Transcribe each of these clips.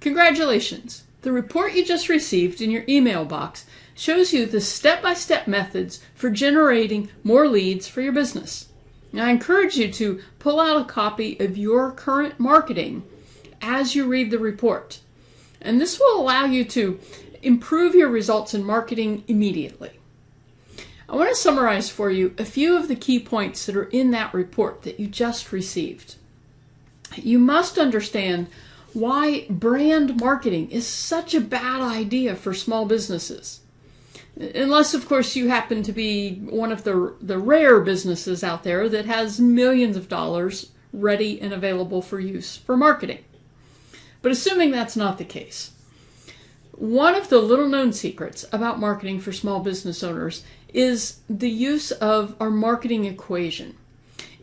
Congratulations! The report you just received in your email box shows you the step-by-step methods for generating more leads for your business. Now, I encourage you to pull out a copy of your current marketing as you read the report. And this will allow you to improve your results in marketing immediately. I want to summarize for you a few of the key points that are in that report that you just received. You must understand why brand marketing is such a bad idea for small businesses. Unless, of course, you happen to be one of the rare businesses out there that has millions of dollars ready and available for use for marketing. But assuming that's not the case, one of the little-known secrets about marketing for small business owners is the use of our marketing equation.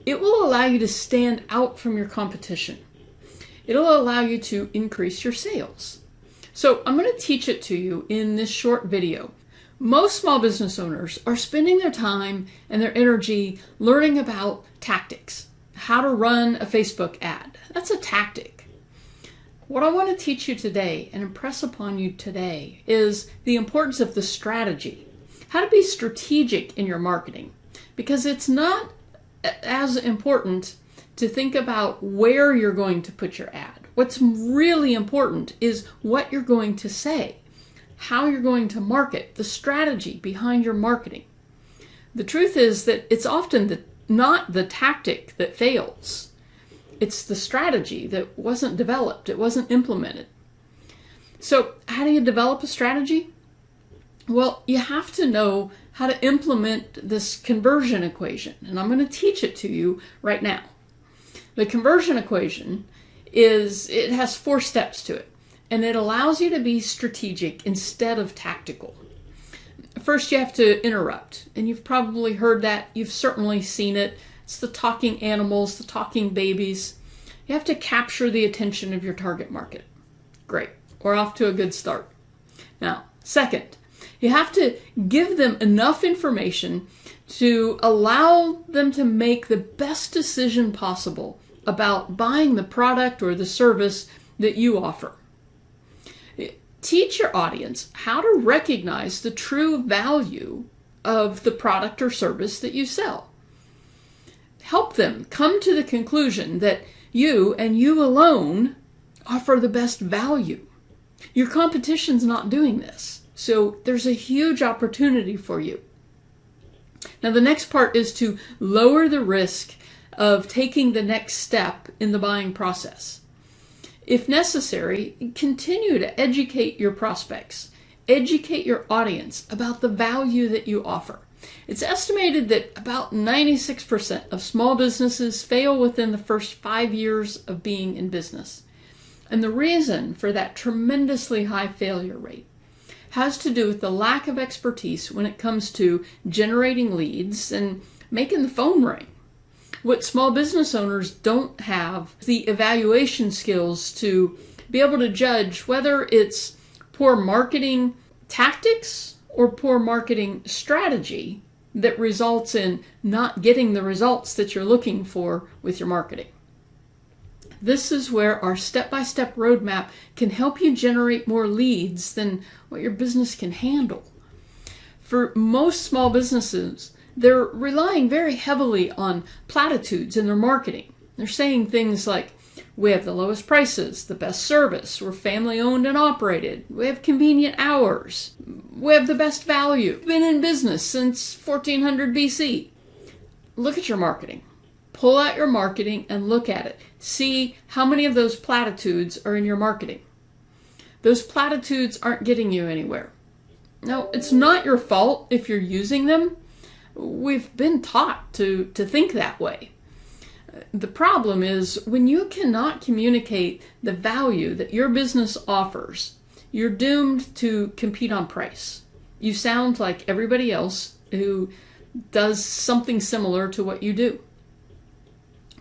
It will allow you to stand out from your competition. It'll allow you to increase your sales. So I'm going to teach it to you in this short video. Most small business owners are spending their time and their energy learning about tactics, how to run a Facebook ad. That's a tactic. What I want to teach you today and impress upon you today is the importance of the strategy, how to be strategic in your marketing, because it's not as important to think about where you're going to put your ad. What's really important is what you're going to say, how you're going to market, the strategy behind your marketing. The truth is that it's often not the tactic that fails. It's the strategy that wasn't developed, it wasn't implemented. So how do you develop a strategy? Well, you have to know how to implement this conversion equation, and I'm going to teach it to you right now. The conversion equation it has 4 steps to it, and it allows you to be strategic instead of tactical. First, you have to interrupt, and you've probably heard that. You've certainly seen it. It's the talking animals, the talking babies. You have to capture the attention of your target market. Great. We're off to a good start. Now, second, you have to give them enough information to allow them to make the best decision possible about buying the product or the service that you offer. Teach your audience how to recognize the true value of the product or service that you sell. Help them come to the conclusion that you and you alone offer the best value. Your competition's not doing this, so there's a huge opportunity for you. Now, the next part is to lower the risk of taking the next step in the buying process. If necessary, continue to educate your prospects, educate your audience about the value that you offer. It's estimated that about 96% of small businesses fail within the first 5 years of being in business. And the reason for that tremendously high failure rate has to do with the lack of expertise when it comes to generating leads and making the phone ring. What small business owners don't have the evaluation skills to be able to judge whether it's poor marketing tactics or poor marketing strategy that results in not getting the results that you're looking for with your marketing. This is where our step-by-step roadmap can help you generate more leads than what your business can handle. For most small businesses, they're relying very heavily on platitudes in their marketing. They're saying things like, we have the lowest prices, the best service, we're family owned and operated, we have convenient hours, we have the best value, we've been in business since 1400 BC. Look at your marketing. Pull out your marketing and look at it. See how many of those platitudes are in your marketing. Those platitudes aren't getting you anywhere. Now, it's not your fault if you're using them. We've been taught to think that way. The problem is when you cannot communicate the value that your business offers, you're doomed to compete on price. You sound like everybody else who does something similar to what you do.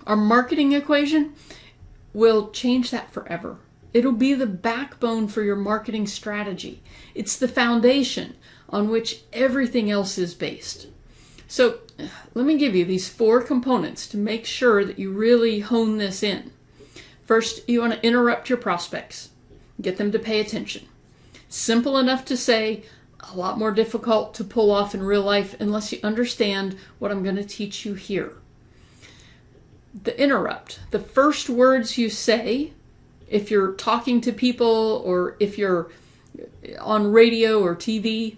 Our marketing equation will change that forever. It'll be the backbone for your marketing strategy. It's the foundation on which everything else is based. So let me give you these 4 components to make sure that you really hone this in. First, you want to interrupt your prospects. get them to pay attention. Simple enough to say, a lot more difficult to pull off in real life unless you understand what I'm going to teach you here. The interrupt, the first words you say, if you're talking to people or if you're on radio or TV,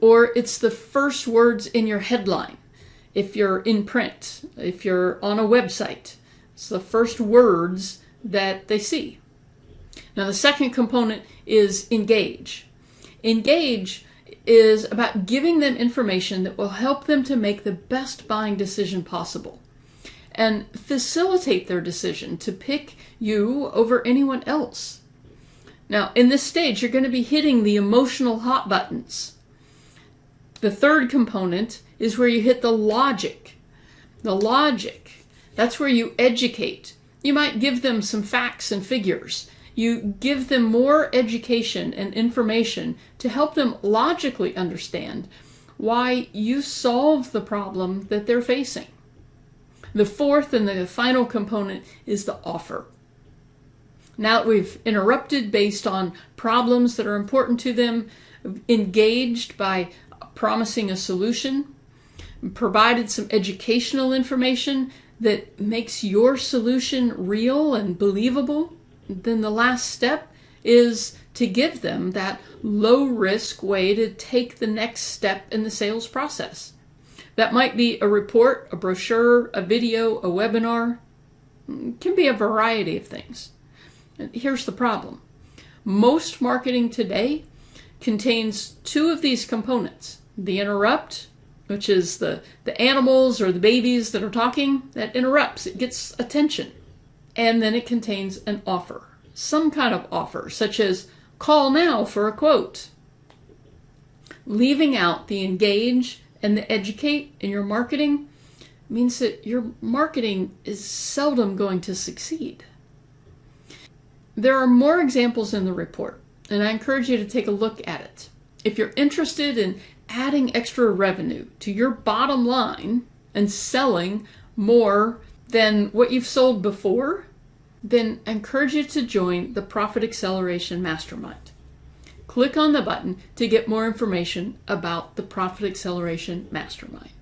or it's the first words in your headline. If you're in print, if you're on a website, it's the first words that they see. Now, the second component is engage. Engage is about giving them information that will help them to make the best buying decision possible and facilitate their decision to pick you over anyone else. Now, in this stage, you're going to be hitting the emotional hot buttons. The third component is where you hit the logic. The logic, that's where you educate. You might give them some facts and figures. You give them more education and information to help them logically understand why you solve the problem that they're facing. The fourth and the final component is the offer. Now that we've interrupted based on problems that are important to them, engaged by promising a solution, provided some educational information that makes your solution real and believable, then the last step is to give them that low-risk way to take the next step in the sales process. That might be a report, a brochure, a video, a webinar. It can be a variety of things. And here's the problem. Most marketing today contains two of these components. The interrupt, which is the animals or the babies that are talking, that interrupts. It gets attention. And then it contains an offer, some kind of offer, such as call now for a quote. Leaving out the engage and the educate in your marketing means that your marketing is seldom going to succeed. There are more examples in the report, and I encourage you to take a look at it. If you're interested in adding extra revenue to your bottom line and selling more than what you've sold before, then I encourage you to join the Profit Acceleration Mastermind. Click on the button to get more information about the Profit Acceleration Mastermind.